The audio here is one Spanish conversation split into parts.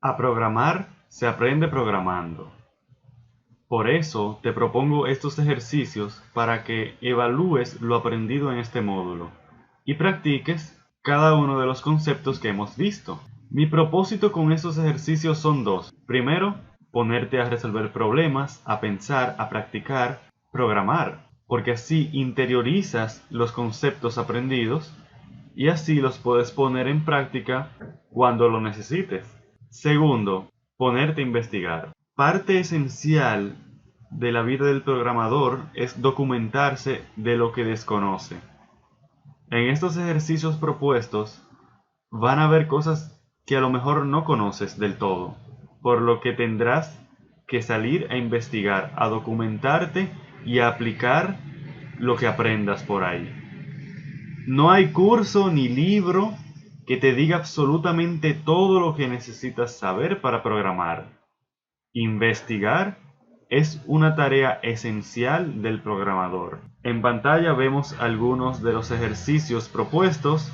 A programar se aprende programando. Por eso te propongo estos ejercicios para que evalúes lo aprendido en este módulo y practiques cada uno de los conceptos que hemos visto. Mi propósito con estos ejercicios son dos. Primero, ponerte a resolver problemas, a pensar, a practicar, programar, porque así interiorizas los conceptos aprendidos y así los puedes poner en práctica cuando lo necesites. Segundo, ponerte a investigar. Parte esencial de la vida del programador es documentarse de lo que desconoce. En estos ejercicios propuestos van a haber cosas que a lo mejor no conoces del todo, por lo que tendrás que salir a investigar, a documentarte y a aplicar lo que aprendas por ahí. No hay curso ni libro que te diga absolutamente todo lo que necesitas saber para programar. Investigar es una tarea esencial del programador. En pantalla vemos algunos de los ejercicios propuestos.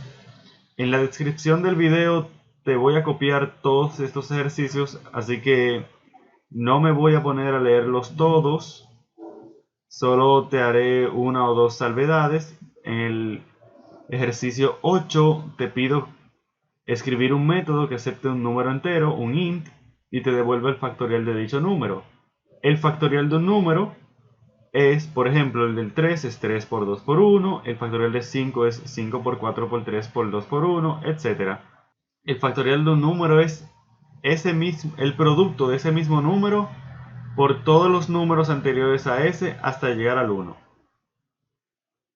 En la descripción del video te voy a copiar todos estos ejercicios, así que no me voy a poner a leerlos todos. Solo te haré una o dos salvedades. En el ejercicio 8 te pido escribir un método que acepte un número entero, un int, y te devuelva el factorial de dicho número. El factorial de un número es, por ejemplo, el del 3 es 3 por 2 por 1, el factorial de 5 es 5 por 4 por 3 por 2 por 1, etc. El factorial de un número es el producto de ese mismo número por todos los números anteriores a ese hasta llegar al 1.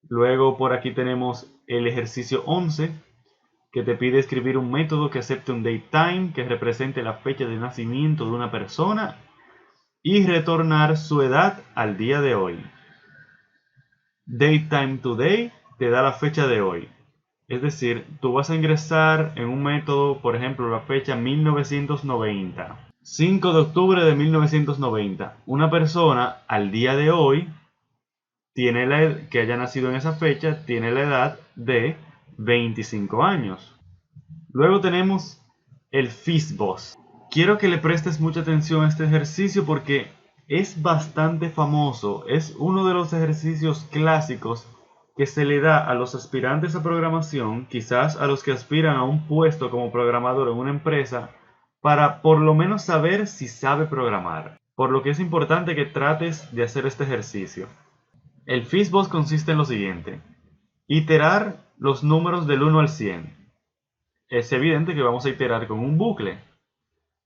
Luego por aquí tenemos el ejercicio 11, que te pide escribir un método que acepte un datetime que represente la fecha de nacimiento de una persona y retornar su edad al día de hoy. DateTimeToday te da la fecha de hoy. Es decir, tú vas a ingresar en un método, por ejemplo, la fecha 1990. 5 de octubre de 1990. Una persona al día de hoy que haya nacido en esa fecha tiene la edad de 25 años. Luego tenemos el FizzBuzz. Quiero que le prestes mucha atención a este ejercicio porque es bastante famoso. Es uno de los ejercicios clásicos que se le da a los aspirantes a programación, quizás a los que aspiran a un puesto como programador en una empresa, para por lo menos saber si sabe programar. Por lo que es importante que trates de hacer este ejercicio. El FizzBuzz consiste en lo siguiente: iterar los números del 1 al 100. Es evidente que vamos a iterar con un bucle.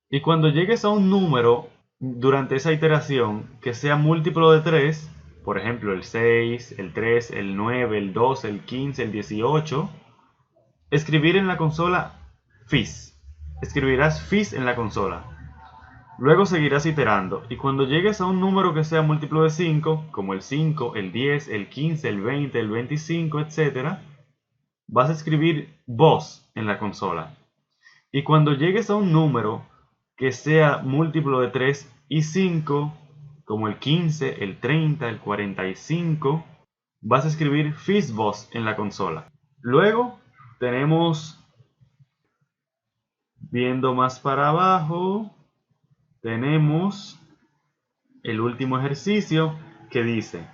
Y cuando llegues a un número durante esa iteración que sea múltiplo de 3, por ejemplo el 6, el 3, el 9, el 12, el 15, el 18, escribir en la consola fizz. Escribirás fizz en la consola. Luego seguirás iterando y cuando llegues a un número que sea múltiplo de 5, como el 5, el 10, el 15, el 20, el 25, etc., vas a escribir buzz en la consola. Y cuando llegues a un número que sea múltiplo de 3 y 5, como el 15, el 30, el 45, vas a escribir FizzBuzz en la consola. Luego tenemos, viendo más para abajo, tenemos el último ejercicio que dice: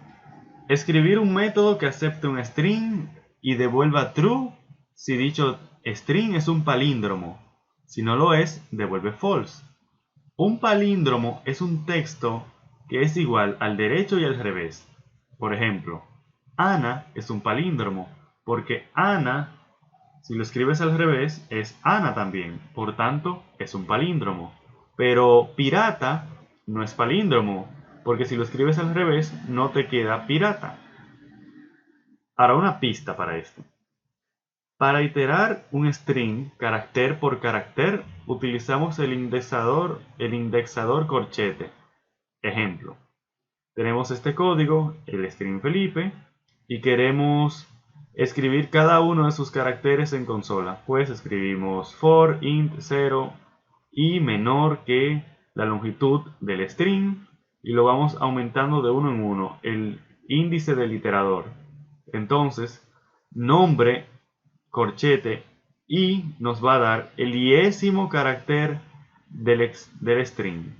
escribir un método que acepte un string y devuelva true si dicho string es un palíndromo. Si no lo es, devuelve false. Un palíndromo es un texto que es igual al derecho y al revés. Por ejemplo, Ana es un palíndromo porque Ana, si lo escribes al revés, es Ana también. Por tanto, es un palíndromo. Pero pirata no es palíndromo, porque si lo escribes al revés, no te queda pirata. Ahora una pista para esto. Para iterar un string carácter por carácter, utilizamos el indexador corchete. Ejemplo. Tenemos este código, el string Felipe, y queremos escribir cada uno de sus caracteres en consola. Pues escribimos for int 0 y menor que la longitud del string y lo vamos aumentando de uno en uno, el índice del iterador. Entonces, nombre corchete y nos va a dar el 10º carácter del string.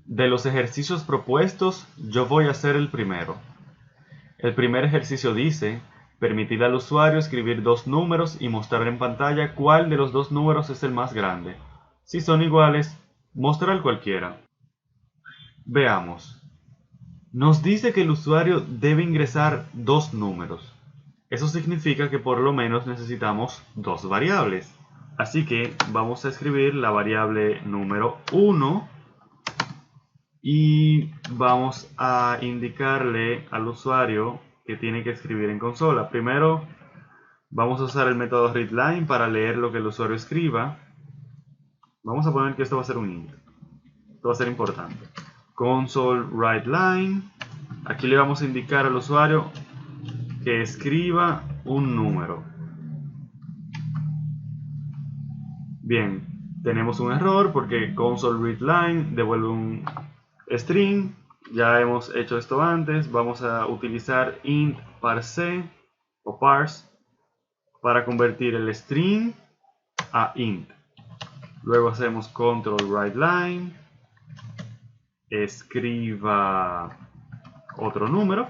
De los ejercicios propuestos, yo voy a hacer el primero. El primer ejercicio dice: permitir al usuario escribir dos números y mostrar en pantalla cuál de los dos números es el más grande. Si son iguales, mostrar cualquiera. Veamos. Nos dice que el usuario debe ingresar dos números. Eso significa que por lo menos necesitamos dos variables. Así que vamos a escribir la variable número 1 y vamos a indicarle al usuario que tiene que escribir en consola. Primero vamos a usar el método readLine para leer lo que el usuario escriba. Vamos a poner que esto va a ser un int. Esto va a ser importante. Console writeLine. Aquí le vamos a indicar al usuario que escriba un número. Bien, tenemos un error porque console readLine devuelve un string. Ya hemos hecho esto antes. Vamos a utilizar int parse o parse para convertir el string a int. Luego hacemos control writeLine, escriba otro número.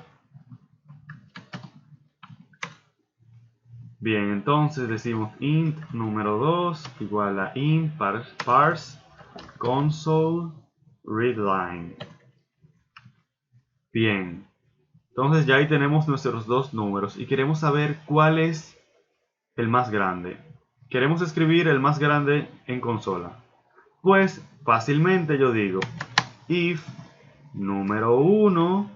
Bien, entonces decimos int número 2 igual a int parse console readLine. Bien, entonces ya ahí tenemos nuestros dos números y queremos saber cuál es el más grande. Queremos escribir el más grande en consola. Pues fácilmente yo digo if número 1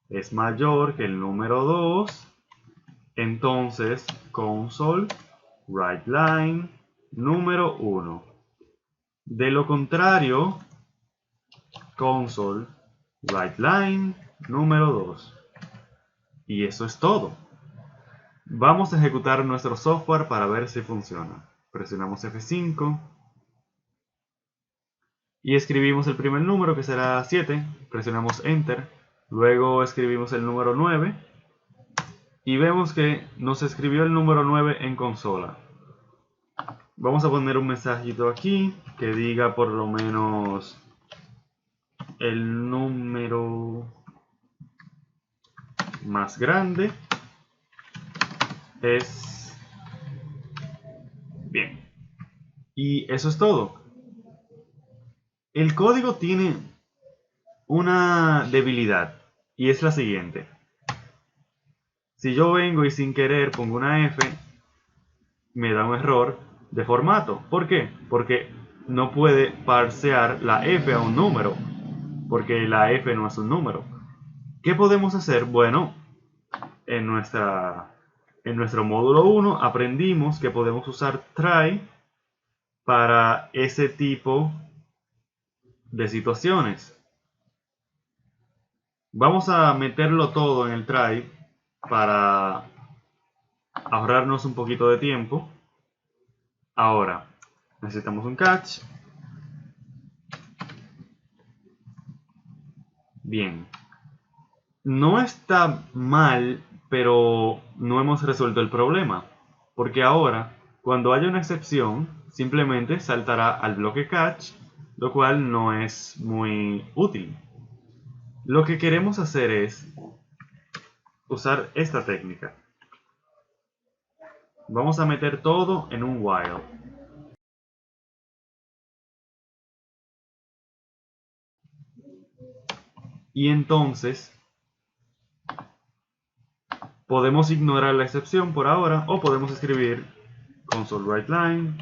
es mayor que el número 2, entonces console writeLine número 1. De lo contrario, console writeLine número 2. Y eso es todo. Vamos a ejecutar nuestro software para ver si funciona. Presionamos F5 y escribimos el primer número, que será 7. Presionamos Enter. Luego escribimos el número 9 y vemos que nos escribió el número 9 en consola. Vamos a poner un mensajito aquí que diga por lo menos el número más grande es... Bien. Y eso es todo. El código tiene una debilidad y es la siguiente. Si yo vengo y sin querer pongo una F, me da un error de formato. ¿Por qué? Porque no puede parsear la F a un número, porque la F no es un número. ¿Qué podemos hacer? Bueno, en nuestro módulo 1 aprendimos que podemos usar try para ese tipo de situaciones. Vamos a meterlo todo en el try para ahorrarnos un poquito de tiempo. Ahora, necesitamos un catch. Bien. No está mal, pero no hemos resuelto el problema. Porque ahora, cuando haya una excepción, simplemente saltará al bloque catch, lo cual no es muy útil. Lo que queremos hacer es usar esta técnica. Vamos a meter todo en un while. Y entonces podemos ignorar la excepción por ahora o podemos escribir console writeLine,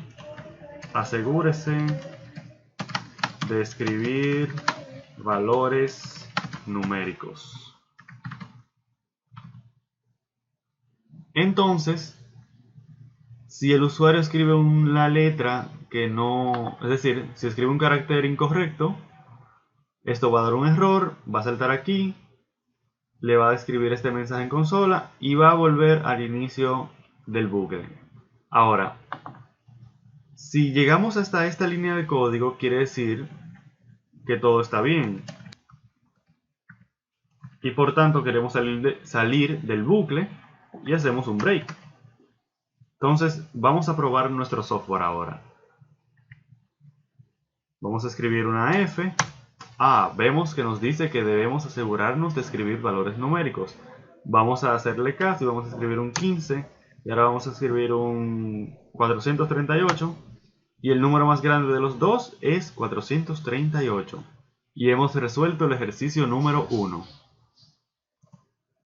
asegúrese de escribir valores numéricos. Entonces, si el usuario escribe una letra que no, es decir, si escribe un carácter incorrecto, esto va a dar un error, va a saltar aquí, le va a escribir este mensaje en consola y va a volver al inicio del bucle. Ahora, si llegamos hasta esta línea de código, quiere decir que todo está bien. Y por tanto queremos salir del bucle y hacemos un break. Entonces, vamos a probar nuestro software ahora. Vamos a escribir una F. Vemos que nos dice que debemos asegurarnos de escribir valores numéricos. Vamos a hacerle caso y vamos a escribir un 15. Y ahora vamos a escribir un 438. Y el número más grande de los dos es 438. Y hemos resuelto el ejercicio número 1.